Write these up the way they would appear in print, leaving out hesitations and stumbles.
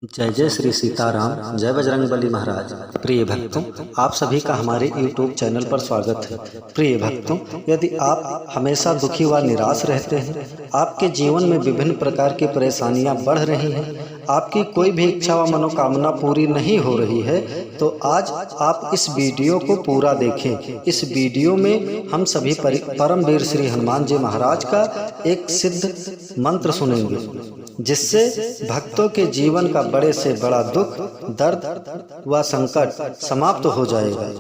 जय जय श्री सीताराम, जय बजरंगबली महाराज। प्रिय भक्तों, आप सभी का हमारे YouTube चैनल पर स्वागत है। प्रिय भक्तों, यदि आप हमेशा दुखी व निराश रहते हैं, आपके जीवन में विभिन्न प्रकार की परेशानियां बढ़ रही हैं, आपकी कोई भी इच्छा व मनोकामना पूरी नहीं हो रही है, तो आज आप इस वीडियो को पूरा देखें। इस वीडियो में हम सभी परमवीर श्री हनुमान जी महाराज का एक सिद्ध मंत्र सुनेंगे, जिससे भक्तों के जीवन का बड़े से बड़ा दुख, दर्द व संकट समाप्त हो जाएगा।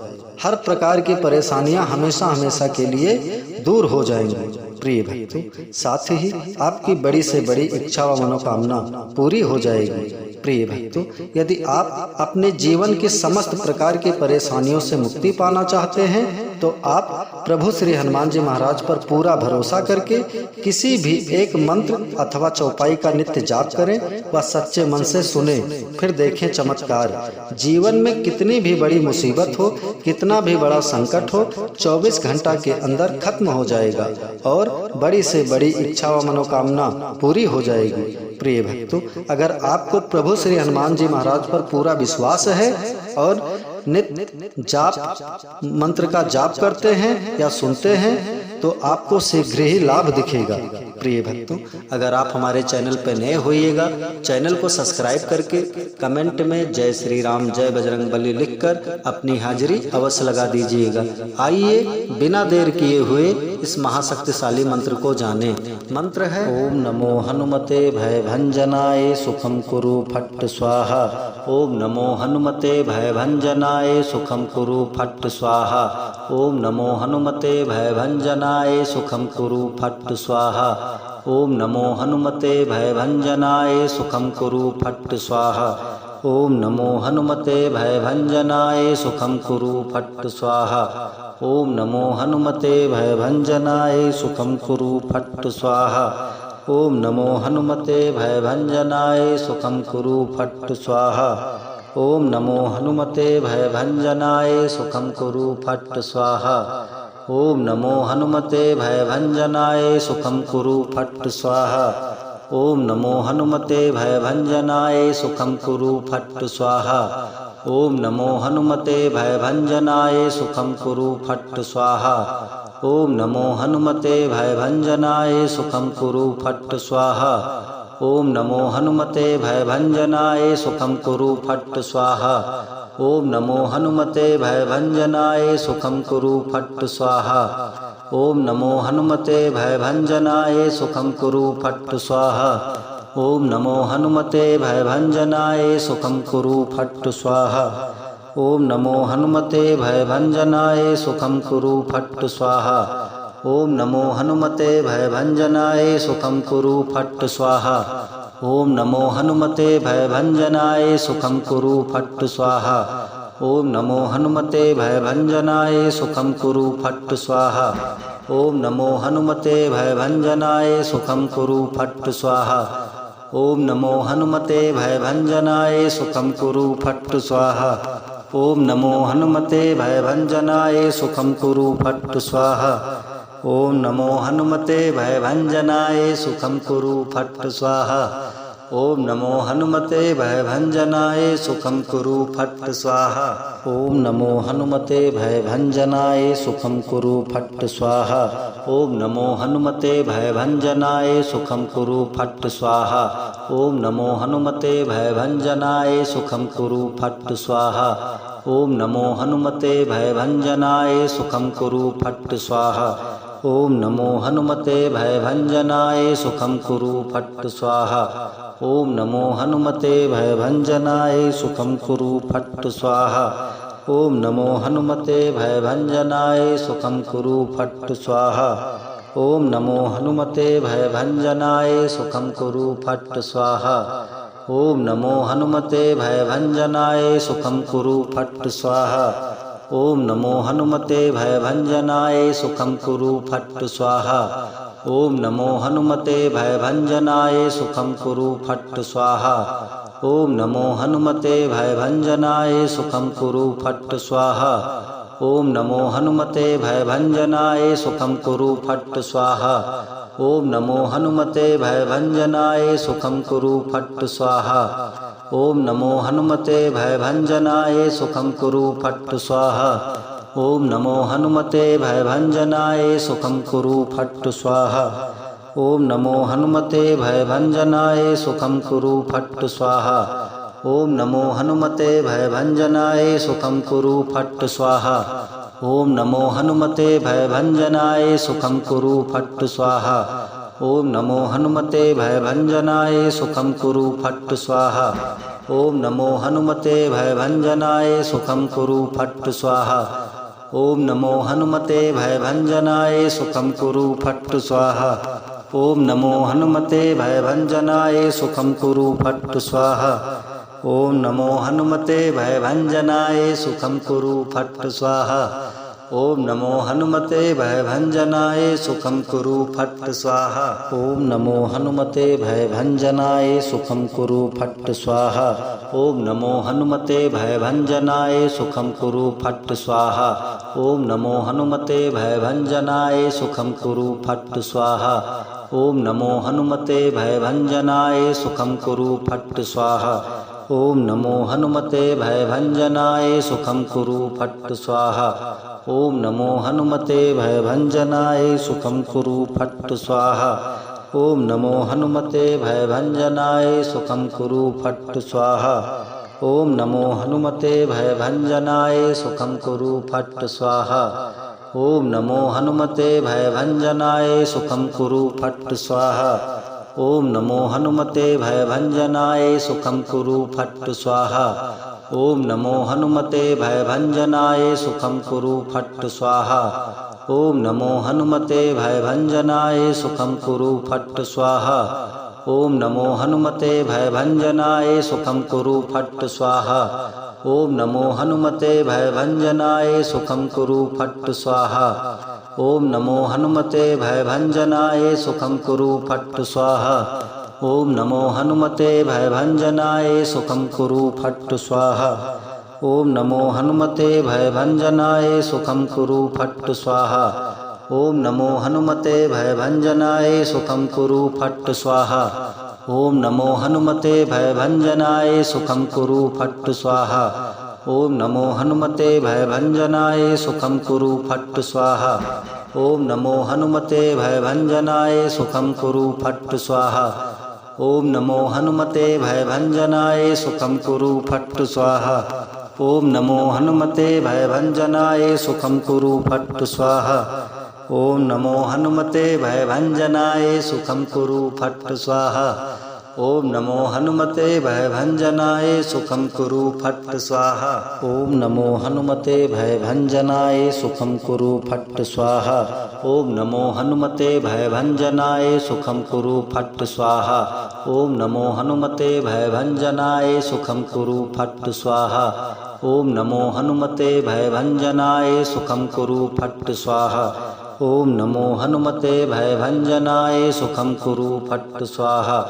हर प्रकार की परेशानियां हमेशा हमेशा के लिए दूर हो जाएंगी। प्रिय भक्तों, साथ ही आपकी बड़ी से बड़ी इच्छा व मनोकामना पूरी हो जाएगी। प्रिय भक्तों, यदि आप अपने जीवन की समस्त प्रकार की परेशानियों से मुक्ति पाना चाहते हैं, तो आप प्रभु श्री हनुमान जी महाराज पर पूरा भरोसा करके किसी भी एक मंत्र अथवा चौपाई का नित्य जाप करें व सच्चे मन से सुने, फिर देखें चमत्कार। जीवन में कितनी भी बड़ी मुसीबत हो, कितना भी बड़ा संकट हो, 24 घंटा के अंदर खत्म हो जाएगा और बड़ी से बड़ी इच्छा व मनोकामना पूरी हो जाएगी। प्रिय भक्तों, अगर आपको प्रभु श्री हनुमान जी महाराज पर पूरा विश्वास है और नित्य जाप मंत्र का जाप करते हैं या सुनते हैं, तो आपको शीघ्र ही लाभ दिखेगा। प्रिय भक्तों, अगर आप हमारे चैनल पर नए होइएगा, चैनल को सब्सक्राइब करके कमेंट में जय श्री राम, जय बजरंगबली लिखकर अपनी हाजिरी अवश्य लगा दीजिएगा। आइए बिना देर किए हुए इस महाशक्तिशाली मंत्र को जानें। मंत्र है ओम नमो हनुमते भयभंजनाय सुखम कुरु फट्ट स्वाहा। ओम नमो हनुमते भयभंजनाय सुखम कुरु फट्ट स्वाहा। ओम नमो हनुमते भयभंजनाय सुखम कुरु फट्ट स्वाहा। ओम नमो हनुमते भयभंजनाय सुखम कुरु फट्ट स्वाहा। ओम नमो हनुमते भयभंजनाय सुखम कुरु फट्ट स्वाहा। ओम नमो हनुमते भयभंजनाय सुखम कुरु फट्ट स्वाहा। ओम नमो हनुमते भयभंजनाय सुखम कुरु फट्ट स्वाहा। ओम नमो हनुमते भयभंजनाय सुखम कुरु फट्ट स्वाहा। ओम नमो हनुमते भयभंजनाय सुखम कुरु फट्ट स्वाहा। ओम नमो हनुमते भयभंजनाय सुखम कुरु फट्ट स्वाहा। ओम नमो हनुमते भयभंजनाय सुखम कुरु फट्ट स्वाहा। ओम नमो हनुमते भयभंजनाय सुखम कुरु फट्ट स्वाहा। ओम नमो हनुमते भयभंजनाय सुखम कुरु फट्ट स्वाहा। ओम नमो हनुमते भयभंजनाय सुखम कुरु फट्ट स्वाहा। ओम नमो हनुमते भयभंजनाय सुखम कुरु फट्ट स्वाहा। ओम नमो हनुमते भयभंजनाय सुखम कुरु फट्ट स्वाहा। ओम नमो हनुमते भयभंजनाय सुखम कुरु फट्ट स्वाहा। ओम नमो हनुमते भयभंजनाय सुखम कुरु फट्ट स्वाहा। ओम नमो हनुमते भयभंजनाय सुखम कुरु फट्ट स्वाहा। ओम नमो हनुमते भयभंजनाय सुखम कुरु फट्ट स्वाहा। ओम नमो हनुमते भयभंजनाय सुखम कुरु फट्ट स्वाहा। ओम नमो हनुमते भयभंजनाय सुखम कुरु फट्ट स्वाहा। ओम नमो हनुमते भयभंजनाय सुखम कुरु फट्ट स्वाहा। ओम नमो हनुमते भयभंजनाय सुखम कुरु फट्ट स्वाहा। ओम नमो हनुमते भयभंजनाय सुखम कुरु फट्ट स्वाहा। ओम नमो हनुमते भयभंजनाय सुखम कुरु फट्ट स्वाहा। ओम नमो हनुमते भयभंजनाय सुखम कुरु फट्ट स्वाहा। ओम नमो हनुमते भयभंजनाय सुखम कुरु फट्ट स्वाहा। ओम नमो हनुमते भयभंजनाय सुखम कुरु फट्ट स्वाहा। ओम नमो हनुमते भयभंजनाय सुखम कुरु फट्ट स्वाहा। ओम नमो हनुमते भयभंजनाय सुखम कुरु फट्ट स्वाहा। ओम नमो हनुमते भयभंजनाय सुखम कुरु फट्ट स्वाहा। ओम नमो हनुमते भयभंजनाय सुखम कुरु फट्ट स्वाहा। ओम नमो हनुमते भयभंजनाय सुखम कुरु फट्ट स्वाहा। ओम नमो हनुमते भयभंजनाय सुखम कुरु फट्ट स्वाहा। ओम नमो हनुमते भयभंजनाय सुखम कुरु फट्ट स्वाहा। ओम नमो हनुमते भयभंजनाय सुखम कुरु फट्ट स्वाहा। ओम नमो हनुमते भयभंजनाय सुखम कुरु फट्ट स्वाहा। ओम नमो हनुमते भयभंजनाय सुखम कुरु फट्ट स्वाहा। ओम नमो हनुमते भयभंजनाय सुखं कुरु फट् स्वाहा। ओम नमो हनुमते भयभंजनाय सुखं कुरु फट् स्वाहा। ओम नमो हनुमते भयभंजनाय सुखं कुरु फट् स्वाहा। ओम नमो हनुमते भयभंजनाय सुखं कुरु फट् स्वाहा। ओम नमो हनुमते भयभंजनाय सुखं कुरु फट् स्वाहा। ओम नमो हनुमते भयभंजनाय सुखं कुरु फट् स्वाहा। ओम नमो हनुमते भयभंजनाय सुखं कुरु फट् स्वाहा। ओम नमो हनुमते भयभंजनाय सुखं कुरु फट् स्वाहा। ओम नमो हनुमते भयभंजनाय सुखं कुरु फट् स्वाहा। ओम नमो हनुमते भयभंजनाय सुखं कुरु फट् स्वाहा। ओम नमो हनुमते भयभंजनाय सुखं कुरु फट् स्वाहा। ओम नमो हनुमते भयभंजनाय सुखं कुरु फट् स्वाहा। ओम नमो हनुमते भयभंजनाय सुखं कुरु फट् स्वाहा। ओम नमो हनुमते भयभंजनाय सुखं कुरु फट् स्वाहा। ओम नमो हनुमते भयभंजनाय सुखं कुरु फट् स्वाहा। ओम नमो हनुमते भयभंजनाय सुखं कुरु फट् स्वाहा। ओम नमो हनुमते भयभंजनाय सुखं कुरु फट् स्वाहा। ओम नमो हनुमते भयभंजनाय सुखं कुरु फट् स्वाहा। ओम नमो हनुमते भयभंजनाय सुखं कुरु फट् स्वाहा। ओम नमो हनुमते भयभंजनाय सुखं कुरु फट् स्वाहा। ओम नमो हनुमते भयभंजनाय सुखं कुरु फट् स्वाहा। ओम नमो हनुमते भयभंजनाय सुखं कुरु फट् स्वाहा। ओम नमो हनुमते भयभंजनाय सुखं कुरु फट् स्वाहा। ओम नमो हनुमते भयभंजनाय सुखं कुरु फट् स्वाहा। ओम नमो हनुमते भयभंजनाय सुखं कुरु फट् स्वाहा। ओम नमो हनुमते भयभंजनाय सुखं कुरु फट् स्वाहा। ओम नमो हनुमते भयभंजनाय सुखं कुरु फट् स्वाहा। ओम नमो हनुमते भयभंजनाय सुखं कुरु फट् स्वाहा। ओम नमो हनुमते भयभंजनाय सुखं कुरु फट् स्वाहा। ओम नमो हनुमते भयभंजनाय सुखं कुरु फट् स्वाहा। ओम नमो हनुमते भयभंजनाय सुखं कुरु फट् स्वाहा। ओम नमो हनुमते भयभंजनाय सुखं कुरु फट् स्वाहा। ओम नमो हनुमते भयभंजनाय सुखं कुरु फट् स्वाहा। ओम नमो हनुमते भयभंजनाय सुखं कुरु फट् स्वाहा। ओम नमो हनुमते भयभंजनाय सुखं कुरु फट् स्वाहा। ओम नमो हनुमते भयभंजनाय सुखं कुरु फट् स्वाहा। ओम नमो हनुमते भयभंजनाय सुखं कुरु फट् स्वाहा। ओम नमो हनुमते भयभंजनाय सुखं कुरु फट् स्वाहा। ओम नमो हनुमते भयभंजनाय सुखं कुरु फट् स्वाहा। ओम नमो हनुमते भयभंजनाय सुखं कुरु फट् स्वाहा। ओम नमो हनुमते भयभंजनाय सुखं कुरु फट् स्वाहा।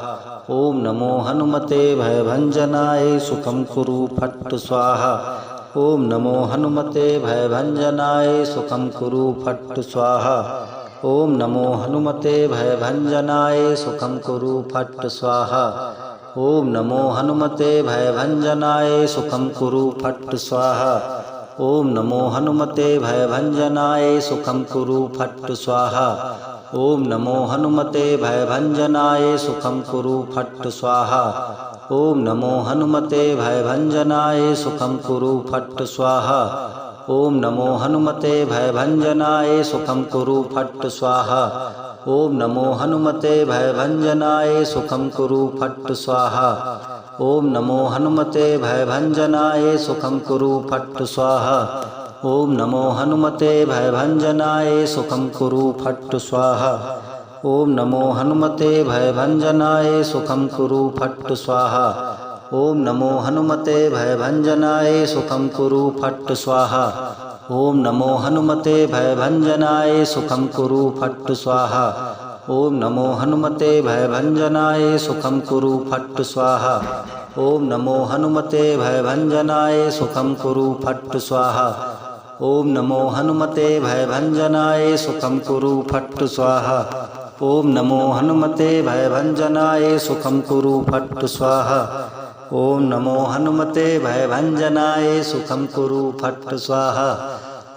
ओम नमो हनुमते भयभंजनाय सुखं कुरु फट् स्वाहा। ओम नमो हनुमते भयभंजनाय सुखं कुरु फट् स्वाहा। ओम नमो हनुमते भयभंजनाय सुखं कुरु फट् स्वाहा। ओम नमो हनुमते भयभंजनाय सुखं कुरु फट् स्वाहा। ओम नमो हनुमते भयभंजनाय सुखं कुरु फट् स्वाहा। ओम नमो हनुमते भयभंजनाय सुखं कुरु फट् स्वाहा। ओम नमो हनुमते भयभंजनाय सुखं कुरु फट् स्वाहा। ओम नमो हनुमते भयभंजनाय सुखं कुरु फट् स्वाहा। ओम नमो हनुमते भयभंजनाय सुखं कुरु फट् स्वाहा। ओम नमो हनुमते भयभंजनाय सुखं कुरु फट् स्वाहा। ओम नमो हनुमते भयभंजनाय सुखं कुरु फट् स्वाहा। ओम नमो हनुमते भयभंजनाय सुखं कुरु फट् स्वाहा। ओम नमो हनुमते भयभंजनाय सुखं कुरु फट् स्वाहा। ओम नमो हनुमते भयभंजनाय सुखं कुरु फट् स्वाहा। ओम नमो हनुमते भयभंजनाय सुखं कुरु फट् स्वाहा। ओम नमो हनुमते भयभंजनाय सुखं कुरु फट् स्वाहा। ओम नमो हनुमते भयभंजनाय सुखं कुरु फट् स्वाहा। ओम नमो हनुमते भयभंजनाय सुखं कुरु फट् स्वाहा। ओम नमो हनुमते भयभंजनाय सुखम कुरु फट् स्वाहा।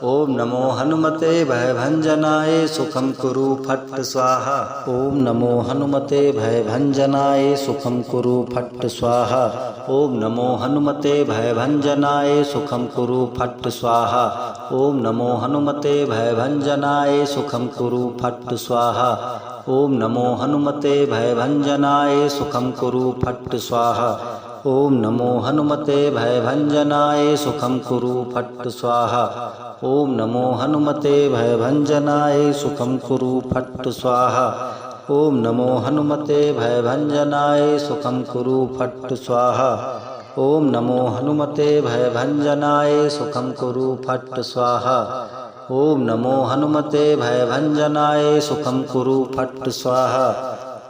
ओम नमो हनुमते भयभंजनाय सुखम कुरु फट् स्वाहा। ओम नमो हनुमते भयभंजनाय सुखम कुरु फट् स्वाहा। ओम नमो हनुमते भयभंजनाय सुखम कुरु फट् स्वाहा। ओम नमो हनुमते भयभंजनाय सुखम कुरु फट् स्वाहा। ओम नमो हनुमते भयभंजनाय सुखम कुरु फट् स्वाहा। ओम नमो हनुमते भयभंजनाय सुखम कुरु फट् स्वाहा। ओम नमो हनुमते भयभंजनाय सुखम कुरु फट् स्वाहा। ओम नमो हनुमते भयभंजनाय सुखम कुरु फट् स्वाहा। ओम नमो हनुमते भयभंजनाय सुखम कुरु फट् स्वाहा। ओम नमो हनुमते भयभंजनाय सुखम कुरु फट् स्वाहा।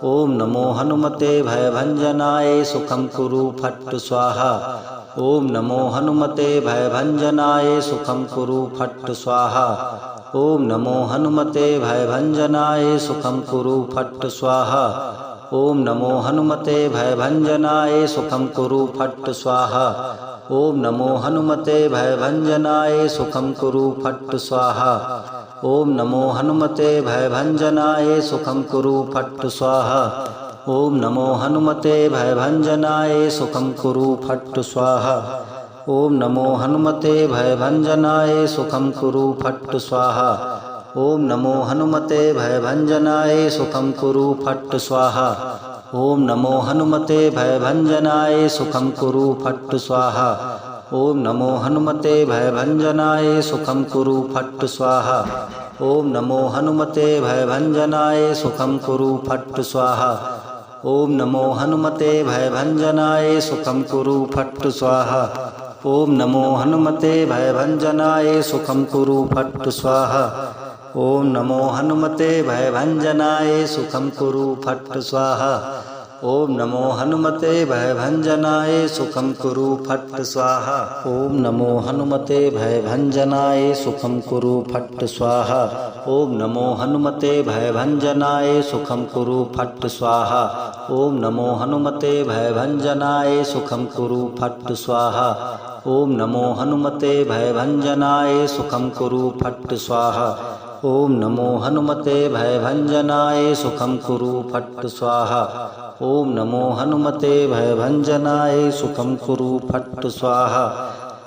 ओम नमो हनुमते भयभंजनाय सुखम कुरु फट् स्वाहा। ओम नमो हनुमते भयभंजनाय सुखम कुरु फट् स्वाहा। ओम नमो हनुमते भयभंजनाय सुखम कुरु फट् स्वाहा। ओम नमो हनुमते भयभंजनाय सुखम कुरु फट् स्वाहा। ओम नमो हनुमते भयभंजनाय सुखम कुरु फट् स्वाहा। ओम नमो हनुमते भयभंजनाय सुखम कुरु फट् स्वाहा। ओम नमो हनुमते भयभंजनाय सुखम कुरु फट् स्वाहा। ओम नमो हनुमते भयभंजनाय सुखम कुरु फट् स्वाहा। ओम नमो हनुमते भयभंजनाय सुखम कुरु फट् स्वाहा। ओम नमो हनुमते भयभंजनाय सुखम कुरु फट् स्वाहा। ओम नमो हनुमते भयभंजनाय सुखम कुरु फट् स्वाहा। ओम नमो हनुमते भयभंजनाय सुखम कुरु फट् स्वाहा। ओम नमो हनुमते भयभंजनाय सुखम कुरु फट् स्वाहा। ओम नमो हनुमते भयभंजनाय सुखम कुरु फट् स्वाहा। ओम नमो हनुमते भयभंजनाय सुखम कुरु फट् स्वाहा। ओम नमो हनुमते भयभंजनाय सुखम कुरु फट् स्वाहा। ओम नमो हनुमते भयभंजनाय सुखम कुरु फट् स्वाहा। ओम नमो हनुमते भयभंजनाय सुखम कुरु फट् स्वाहा। ओम नमो हनुमते भयभंजनाय सुखम कुरु फट् स्वाहा। ओम नमो हनुमते भयभंजनाय सुखम कुरु फट् स्वाहा। ओम नमो हनुमते भयभंजनाय सुखम कुरु फट् स्वाहा। ओम नमो हनुमते भयभंजनाय सुखम कुरु फट् स्वाहा।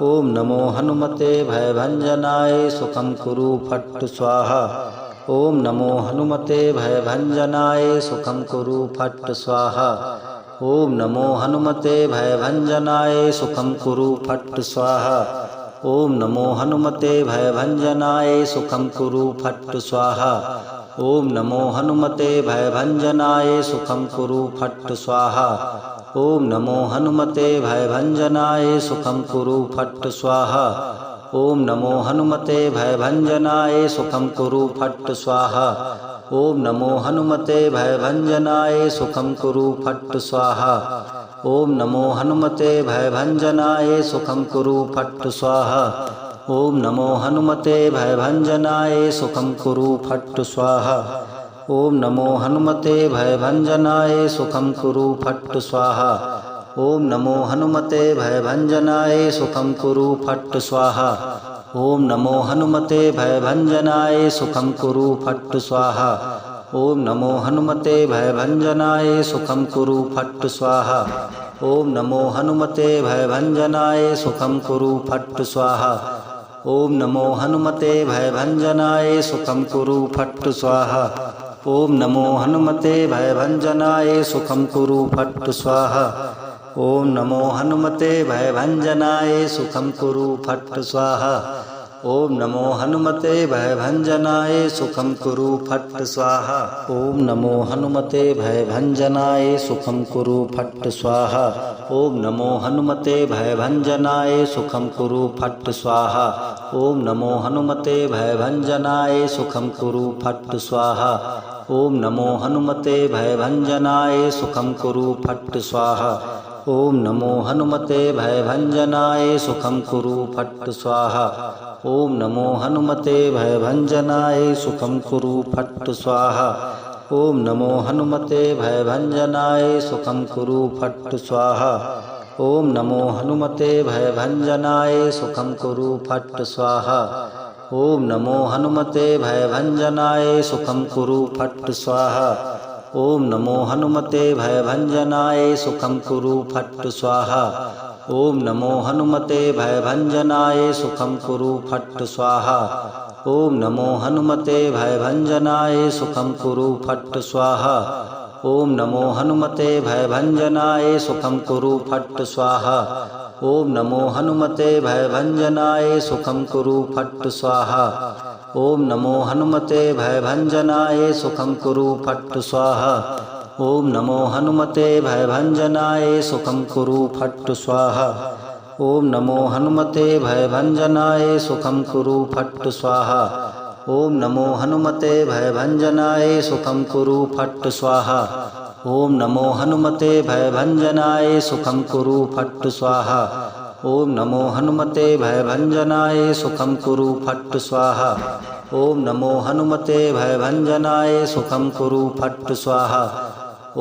ओम नमो हनुमते भयभंजनाय सुखम कुरु फट् स्वाहा। ओम नमो हनुमते भयभंजनाय सुखम कुरु फट् स्वाहा। ओम नमो हनुमते भयभंजनाय सुखम कुरु फट् स्वाहा। ओम नमो हनुमते भयभंजनाय सुखम कुरु फट् स्वाहा। ओम नमो हनुमते भयभंजनाय सुखम कुरु फट् स्वाहा। ओम नमो हनुमते भयभंजनाय सुखम कुरु फट् स्वाहा। ओम नमो हनुमते भयभंजनाय सुखम कुरु फट् स्वाहा। ओम नमो हनुमते भयभंजनाय सुखम कुरु फट् स्वाहा। ओम नमो हनुमते भयभंजनाय सुखम कुरु फट् स्वाहा। ओम नमो हनुमते भयभंजनाय सुखम कुरु फट् स्वाहा। ओम नमो हनुमते भयभंजनाय सुखम कुरु फट् स्वाहा। ओम नमो हनुमते भयभंजनाय सुखम कुरु फट् स्वाहा। ओम नमो हनुमते भयभंजनाय सुखम कुरु फट् स्वाहा। ओम नमो हनुमते भयभंजनाय सुखम कुरु फट् स्वाहा। ओम नमो हनुमते भयभंजनाय सुखम कुरु फट् स्वाहा। ओम नमो हनुमते भयभंजनाय सुखम कुरु फट् स्वाहा। ओम नमो हनुमते भयभंजनाय सुखम कुरु फट् स्वाहा। ओम नमो हनुमते भयभंजनाय सुखम कुरु फट् स्वाहा। ओम नमो हनुमते भयभंजनाय सुखम कुरु फट् स्वाहा। ओम नमो हनुमते भयभंजनाय सुखम कुरु फट् स्वाहा। ओम नमो हनुमते भयभंजनाय सुखम कुरु फट् स्वाहा। ओम नमो हनुमते भयभंजनाय सुखम कुरु फट् स्वाहा। ओम नमो हनुमते भयभंजनाय सुखम कुरु फट् स्वाहा। ओम नमो हनुमते भयभंजनाय सुखम कुरु फट् स्वाहा। ओम नमो हनुमते भयभंजनाय सुखम कुरु फट् स्वाहा। ओम नमो हनुमते भयभंजनाय सुखम कुरु फट् स्वाहा। ओम नमो हनुमते भयभंजनाय सुखं कुरु फट् स्वाहा। ओम नमो हनुमते भयभंजनाय सुखं कुरु फट् स्वाहा। ओम नमो हनुमते भयभंजनाय सुखं कुरु फट् स्वाहा। ओम नमो हनुमते भयभंजनाय सुखं कुरु फट् स्वाहा। ओम नमो हनुमते भयभंजनाय सुखं कुरु फट् स्वाहा। ओम नमो हनुमते भयभंजनाय सुखं कुरु फट् स्वाहा। ओम नमो हनुमते भयभंजनाय सुखं कुरु फट् स्वाहा। ओम नमो हनुमते भयभंजनाय सुखं कुरु फट् स्वाहा। ओम नमो हनुमते भयभंजनाय सुखं कुरु फट् स्वाहा। ओम नमो हनुमते भयभंजनाय सुखं कुरु फट् स्वाहा। ओम नमो हनुमते भयभंजनाय सुखं कुरु फट् स्वाहा। ओम नमो हनुमते भयभंजनाय सुखं कुरु फट् स्वाहा। ओम नमो हनुमते भयभंजनाय सुखं कुरु फट् स्वाहा। ओम नमो हनुमते भयभंजनाय सुखं कुरु फट् स्वाहा।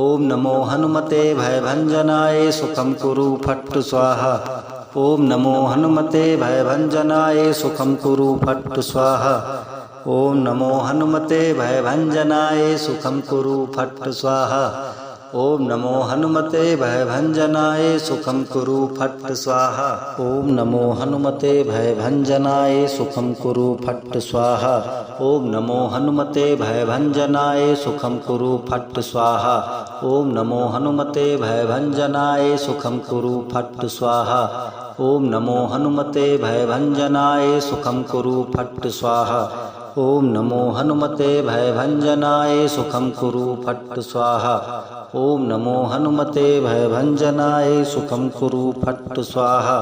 ओम नमो हनुमते भयभंजनाय सुखं कुरु फट् स्वाहा। ओम नमो हनुमते भयभंजनाय सुखं कुरु फट् स्वाहा। ओम नमो हनुमते भयभंजनाय सुखं कुरु फट् स्वाहा। ओम नमो हनुमते भयभंजनाय सुखं कुरु फट् स्वाहा। ओम नमो हनुमते भयभंजनाय सुखं कुरु फट् स्वाहा। ओम नमो हनुमते भयभंजनाय सुखं कुरु फट् स्वाहा। ओम नमो हनुमते भयभंजनाय सुखं कुरु फट् स्वाहा। ओम नमो हनुमते भयभंजनाय सुखं कुरु फट् स्वाहा। ओम नमो हनुमते भयभंजनाय सुखं कुरु फट् स्वाहा। ओम नमो हनुमते भयभंजनाय सुखं कुरु फट् स्वाहा।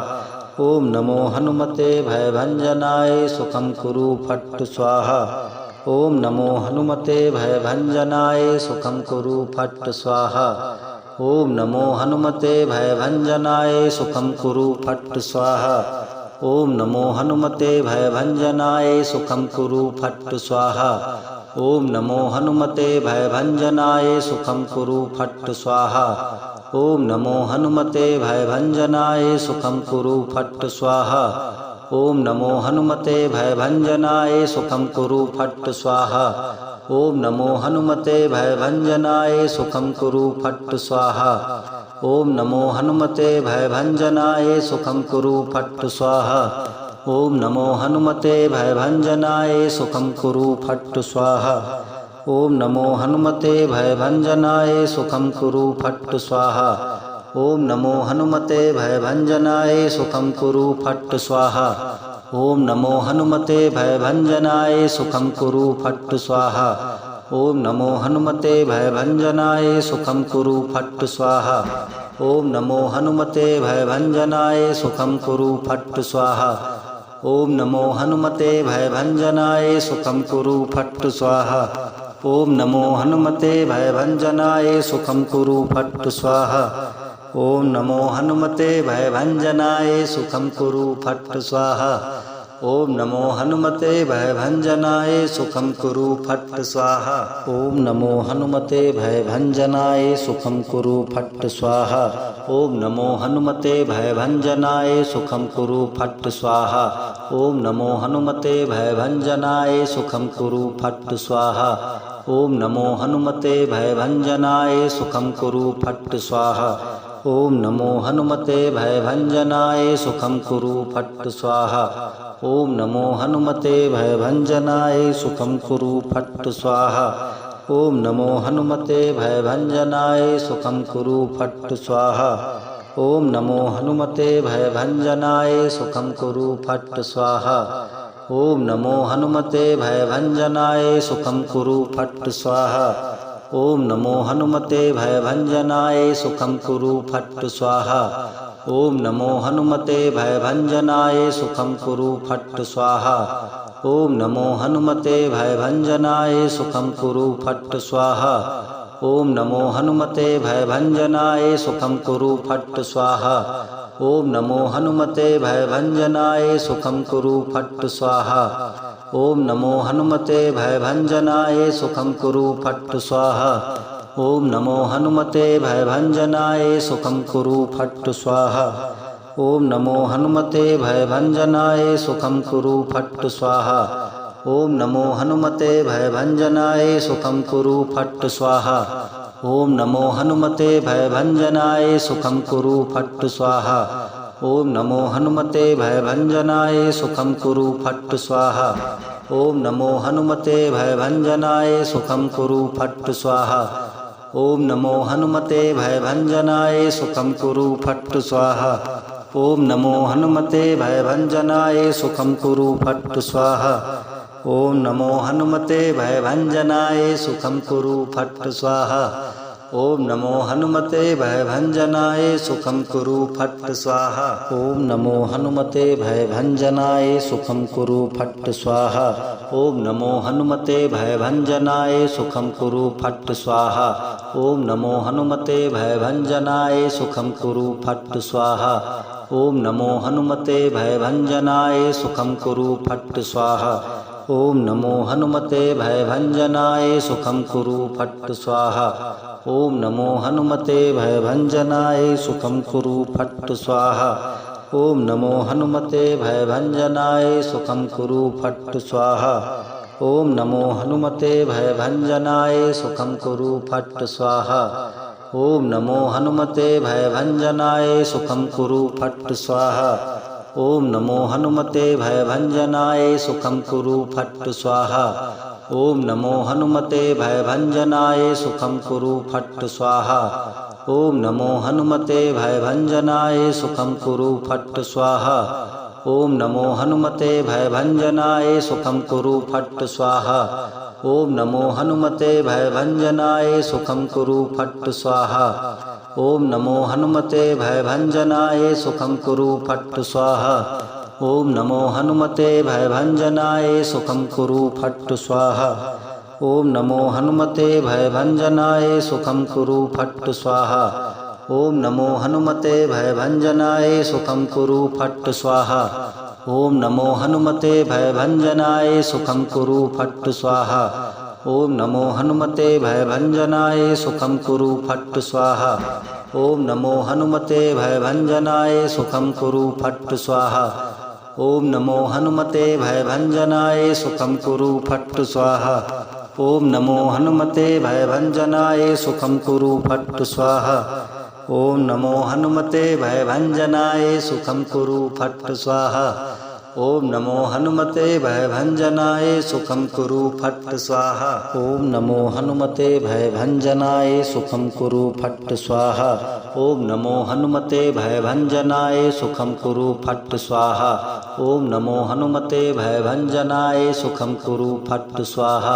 ओम नमो हनुमते भयभंजनाय सुखं कुरु फट् स्वाहा। ओम नमो हनुमते भयभंजनाय सुखं कुरु फट् स्वाहा। ओम नमो हनुमते भयभंजनाय सुखं कुरु फट् स्वाहा। ओम नमो हनुमते भयभंजनाय सुखं कुरु फट् स्वाहा। ओम नमो हनुमते भयभंजनाय सुखं कुरु फट् स्वाहा। ओम नमो हनुमते भयभंजनाय सुखं कुरु फट् स्वाहा। ओम नमो हनुमते भयभंजनाय सुखं कुरु फट् स्वाहा। ओम नमो हनुमते भयभंजनाय सुखं कुरु फट् स्वाहा। ओम नमो हनुमते भयभंजनाय सुखं कुरु फट् स्वाहा। ओम नमो हनुमते भयभंजनाय सुखं कुरु फट् स्वाहा। ओम नमो हनुमते भयभंजनाय सुखं कुरु फट् स्वाहा। ओम नमो हनुमते भयभंजनाय सुखं कुरु फट् स्वाहा। ओम नमो हनुमते भयभंजनाय सुखं कुरु फट् स्वाहा। ओम नमो हनुमते भयभंजनाय सुखं कुरु फट् स्वाहा। ओम नमो हनुमते भयभंजनाय सुखं कुरु फट् स्वाहा। ओम नमो हनुमते भयभंजनाय सुखं कुरु फट् स्वाहा। ओम नमो हनुमते भयभंजनाय सुखं कुरु फट् स्वाहा। ओम नमो हनुमते भयभंजनाय सुखं कुरु फट् स्वाहा। ओम नमो हनुमते भयभंजनाय सुखं कुरु फट् स्वाहा। ओम नमो हनुमते भयभंजनाय सुखं कुरु फट् स्वाहा। ओम नमो हनुमते भयभंजनाय सुखं कुरु फट् स्वाहा। ओम नमो हनुमते भयभंजनाय सुखं कुरु फट् स्वाहा। ओम नमो हनुमते भयभंजनाय सुखं कुरु फट् स्वाहा। ओम नमो हनुमते भयभंजनाय सुखं कुरु फट् स्वाहा। ओम नमो हनुमते भयभंजनाय सुखं कुरु फट् स्वाहा। ओम नमो हनुमते भयभंजनाय सुखं कुरु फट् स्वाहा। ओम नमो हनुमते भयभंजनाय सुखं कुरु फट् स्वाहा। ओम नमो हनुमते भयभंजनाय सुखं कुरु फट् स्वाहा। ओम नमो हनुमते भयभंजनाय सुखं कुरु फट् स्वाहा। ओम नमो हनुमते भयभंजनाय सुखं कुरु फट् स्वाहा। ओम नमो हनुमते भयभंजनाय सुखं कुरु फट् स्वाहा। ओम नमो हनुमते भयभंजनाय सुखं कुरु फट् स्वाहा। ओम नमो हनुमते भयभंजनाय सुखं कुरु फट् स्वाहा। ओम नमो हनुमते भयभंजनाय सुखं कुरु फट् स्वाहा। ओम नमो हनुमते भयभंजनाय सुखं कुरु फट् स्वाहा। ओम नमो हनुमते भयभंजनाय सुखं कुरु फट् स्वाहा। ओम नमो हनुमते भयभंजनाय सुखं कुरु फट् स्वाहा। ओम नमो हनुमते भयभंजनाय सुखं कुरु फट् स्वाहा। ओम नमो हनुमते भयभंजनाय सुखं कुरु फट् स्वाहा। ओम नमो हनुमते भयभंजनाय सुखं कुरु फट् स्वाहा। ओम नमो हनुमते भयभंजनाय सुखं कुरु फट् स्वाहा। ओम नमो हनुमते भयभंजनाय सुखं कुरु फट् स्वाहा। ओम नमो हनुमते भयभंजनाय सुखं कुरु फट् स्वाहा। ओम नमो हनुमते भयभंजनाय सुखं कुरु फट् स्वाहा। ओम नमो हनुमते भयभंजनाय सुखं कुरु फट् स्वाहा। ओम नमो हनुमते भयभंजनाय सुखं कुरु फट् स्वाहा। ओम नमो हनुमते भयभंजनाय सुखं कुरु फट् स्वाहा। ओम नमो हनुमते भयभंजनाय सुखं कुरु फट् स्वाहा। ओम नमो हनुमते भयभंजनाय सुखं कुरु फट् स्वाहा। ओम नमो हनुमते भयभंजनाय सुखं कुरु फट् स्वाहा। ओम नमो हनुमते भयभंजनाय सुखं कुरु फट् स्वाहा। ओम नमो हनुमते भयभंजनाय सुखं कुरु फट् स्वाहा। ओम नमो हनुमते भयभंजनाय सुखं कुरु फट् स्वाहा। ओम नमो हनुमते भयभंजनाय सुखं कुरु फट् स्वाहा। ओम नमो हनुमते भयभंजनाय सुखं कुरु फट् स्वाहा। ओम नमो हनुमते भयभंजनाय सुखं कुरु फट् स्वाहा। ओम नमो हनुमते भयभंजनाय सुखं कुरु फट् स्वाहा। ओम नमो हनुमते भयभंजनाय सुखं कुरु फट् स्वाहा। ओम नमो हनुमते भयभंजनाय सुखं कुरु फट् स्वाहा। ओम नमो हनुमते भयभंजनाय सुखं कुरु फट् स्वाहा। ओम नमो हनुमते भयभंजनाय सुखं कुरु फट् स्वाहा। ओम नमो हनुमते भयभंजनाय सुखं कुरु फट् स्वाहा। ओम नमो हनुमते भयभंजनाय सुखं कुरु फट् स्वाहा। ओम नमो हनुमते भयभंजनाय सुखं कुरु फट् स्वाहा। ओम नमो हनुमते भयभंजनाय सुखं कुरु फट् स्वाहा। ओम नमो हनुमते भयभंजनाय सुखं कुरु फट् स्वाहा। ओम नमो हनुमते भयभंजनाय सुखं कुरु फट् स्वाहा। ओम नमो हनुमते भयभंजनाय सुखं कुरु फट् स्वाहा। ओम नमो हनुमते भयभंजनाय सुखं कुरु फट् स्वाहा। ओम नमो हनुमते भयभंजनाय सुखं कुरु फट् स्वाहा। ओम नमो हनुमते भयभंजनाय सुखं कुरु फट् स्वाहा। ओम नमो हनुमते भयभंजनाय सुखं कुरु फट् स्वाहा।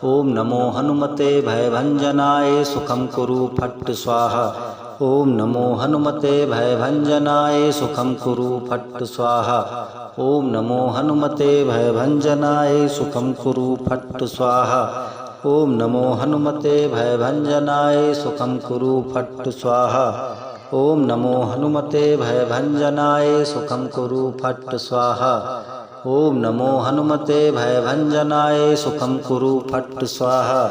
ओम नमो हनुमते भयभंजनाय सुखं कुरु फट् स्वाहा। ओम नमो हनुमते भयभंजनाय सुखं कुरु फट् स्वाहा। ओम नमो हनुमते भयभंजनाय सुखं कुरु फट् स्वाहा। ओम नमो हनुमते भयभंजनाय सुखं कुरु फट् स्वाहा। ओम नमो हनुमते भयभंजनाय सुखं कुरु फट् स्वाहा। ओम नमो हनुमते भयभंजनाय सुखं कुरु फट् स्वाहा।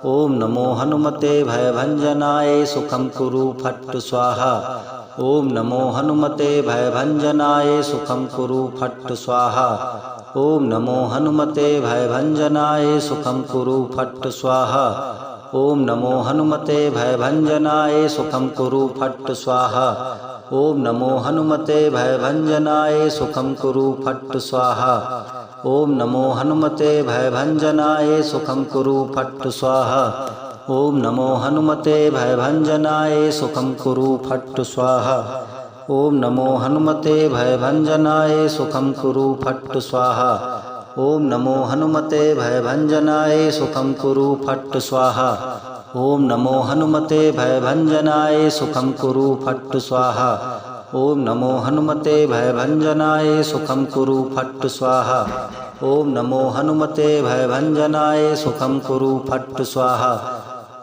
ओम नमो हनुमते भयभंजनाय सुखं कुरु फट् स्वाहा। ओम नमो हनुमते भयभंजनाय सुखं कुरु फट् स्वाहा। ओम नमो हनुमते भयभंजनाय सुखं कुरु फट् स्वाहा। ओम नमो हनुमते भयभंजनाय सुखं कुरु फट् स्वाहा। ओम नमो हनुमते भयभंजनाय सुखं कुरु फट् स्वाहा। ओम नमो हनुमते भयभंजनाय सुखं कुरु फट् स्वाहा। ओम नमो हनुमते भयभंजनाय सुखं कुरु फट् स्वाहा। ओम नमो हनुमते भयभंजनाय सुखं कुरु फट् स्वाहा। ओम नमो हनुमते भयभंजनाय सुखं कुरु फट् स्वाहा। ओम नमो हनुमते भयभंजनाय सुखं कुरु फट् स्वाहा। ओम नमो हनुमते भयभंजनाय सुखं कुरु फट् स्वाहा। ओम नमो हनुमते भयभंजनाय सुखं कुरु फट् स्वाहा।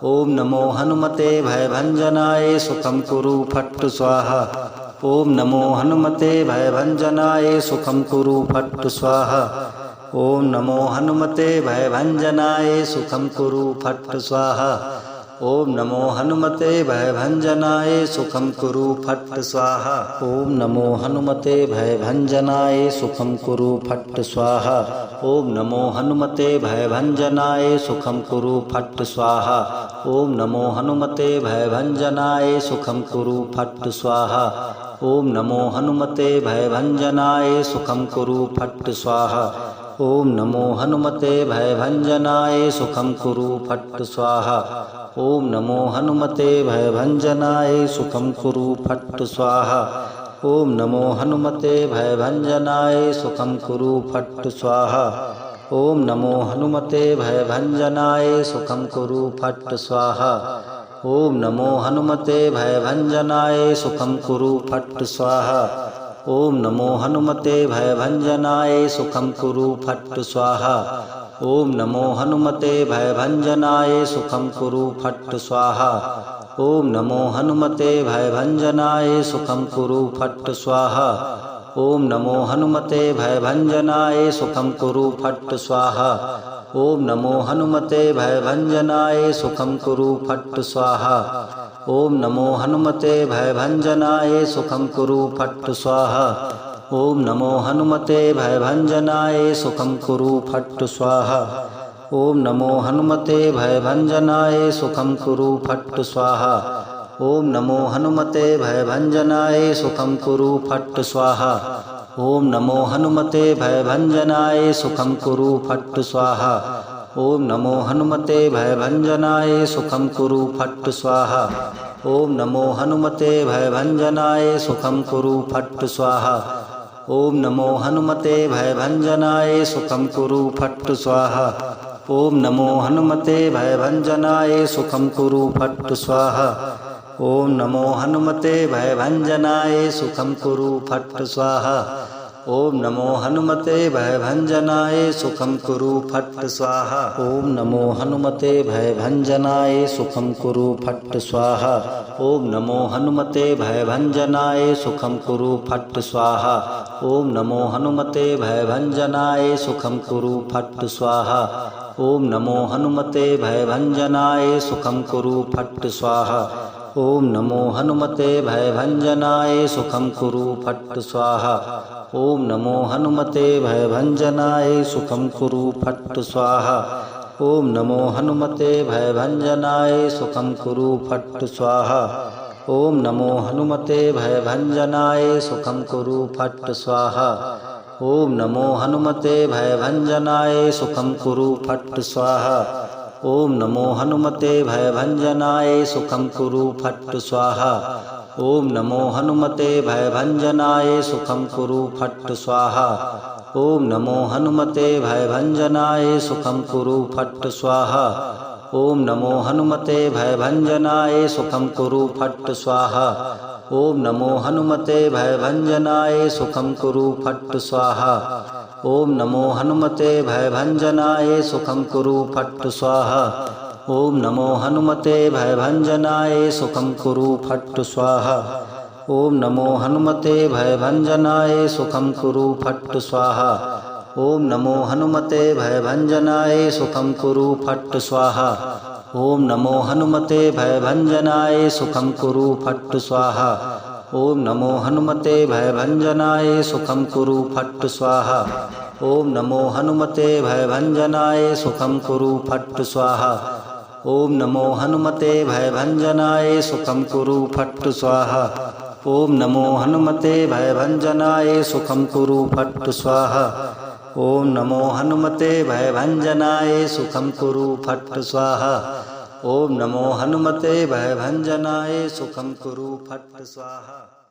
ओम नमो हनुमते भयभंजनाय सुखं कुरु फट् स्वाहा। ओम नमो हनुमते भयभंजनाय सुखं कुरु फट् स्वाहा। ओम नमो हनुमते भयभंजनाय सुखं कुरु फट् स्वाहा। ओम नमो हनुमते भयभंजनाय सुखम कुरु फट् स्वाहा। ओम नमो हनुमते भयभंजनाय सुखम कुरु फट् स्वाहा। ओम नमो हनुमते भयभंजनाय सुखम कुरु फट् स्वाहा। ओम नमो हनुमते भयभंजनाय सुखम कुरु फट् स्वाहा। ओम नमो हनुमते भयभंजनाय सुखम कुरु फट् स्वाहा। ओम नमो हनुमते भयभंजनाय सुखम कुरु फट् स्वाहा। ओम नमो हनुमते भयभंजनाय सुखम कुरु फट् स्वाहा। ओम नमो हनुमते भयभंजनाय सुखम कुरु फट् स्वाहा। ओम नमो हनुमते भयभंजनाय सुखम कुरु फट् स्वाहा। ओम नमो हनुमते भयभंजनाय सुखम कुरु फट् स्वाहा। ओम नमो हनुमते भयभंजनाय सुखम कुरु फट् स्वाहा। ओम नमो हनुमते भयभंजनाय सुखम कुरु फट् स्वाहा। ओम नमो हनुमते भयभंजनाय सुखम कुरु फट् स्वाहा। ओम नमो हनुमते भयभंजनाय सुखम कुरु फट् स्वाहा। ओम नमो हनुमते भयभंजनाय सुखम कुरु फट् स्वाहा। ओम नमो हनुमते भयभंजनाय सुखम कुरु फट् स्वाहा। ओम नमो हनुमते भयभंजनाय सुखम कुरु फट् स्वाहा। ओम नमो हनुमते भयभंजनाय सुखम कुरु फट् स्वाहा। ओम नमो हनुमते भयभंजनाय सुखम कुरु फट् स्वाहा। ओम नमो हनुमते भयभंजनाय सुखम कुरु फट् स्वाहा। ओम नमो हनुमते भयभंजनाय सुखम कुरु फट् स्वाहा। ओम नमो हनुमते भयभंजनाय सुखम कुरु फट् स्वाहा। ओम नमो हनुमते भयभंजनाय सुखम कुरु फट् स्वाहा। ओम नमो हनुमते भयभंजनाय सुखम कुरु फट् स्वाहा। ओम नमो हनुमते भयभंजनाय सुखम कुरु फट् स्वाहा। ओम नमो हनुमते भयभंजनाय सुखम कुरु फट् स्वाहा। ओम नमो हनुमते भयभंजनाय सुखम कुरु फट् स्वाहा। ओम नमो हनुमते भयभंजनाय सुखम कुरु फट् स्वाहा। ओम नमो हनुमते भयभंजनाय सुखम कुरु फट् स्वाहा। ओम नमो हनुमते भयभंजनाय सुखम कुरु फट् स्वाहा। ओम नमो हनुमते भयभंजनाय सुखम कुरु फट् स्वाहा। ओम नमो हनुमते भयभंजनाय सुखम कुरु फट् स्वाहा। ओम नमो हनुमते भयभंजनाय सुखम कुरु फट् स्वाहा। ओम नमो हनुमते भयभंजनाय सुखम कुरु फट् स्वाहा। ओम नमो हनुमते भयभंजनाय सुखम कुरु फट् स्वाहा। ओम नमो हनुमते भयभंजनाय सुखम कुरु फट् स्वाहा। ओम नमो हनुमते भयभंजनाय सुखम कुरु फट् स्वाहा। ओम नमो हनुमते भयभंजनाय सुखम कुरु फट् स्वाहा। ओम नमो हनुमते भयभंजनाय सुखम कुरु फट् स्वाहा। ओम नमो हनुमते भयभंजनाय सुखम कुरु फट् स्वाहा। ओम नमो हनुमते भयभंजनाय सुखम कुरु फट् स्वाहा। ओम नमो हनुमते भयभंजनाय सुखम कुरु फट् स्वाहा। ओम नमो हनुमते भयभंजनाय सुखम कुरु फट् स्वाहा। ओम नमो हनुमते भयभंजनाय सुखम कुरु फट् स्वाहा। ओम नमो हनुमते भयभंजनाय सुखम कुरु फट् स्वाहा। ओम नमो हनुमते भयभंजनाय सुखम कुरु फट् स्वाहा। ओम नमो हनुमते भयभंजनाय सुखम कुरु फट् स्वाहा। ओम नमो हनुमते भयभंजनाय सुखम कुरु फट् स्वाहा। ओम नमो हनुमते भयभंजनाय सुखम कुरु फट् स्वाहा। ओम नमो हनुमते भयभंजनाय सुखम कुरु फट् स्वाहा। ओम नमो हनुमते भयभंजनाय सुखम कुरु फट् स्वाहा।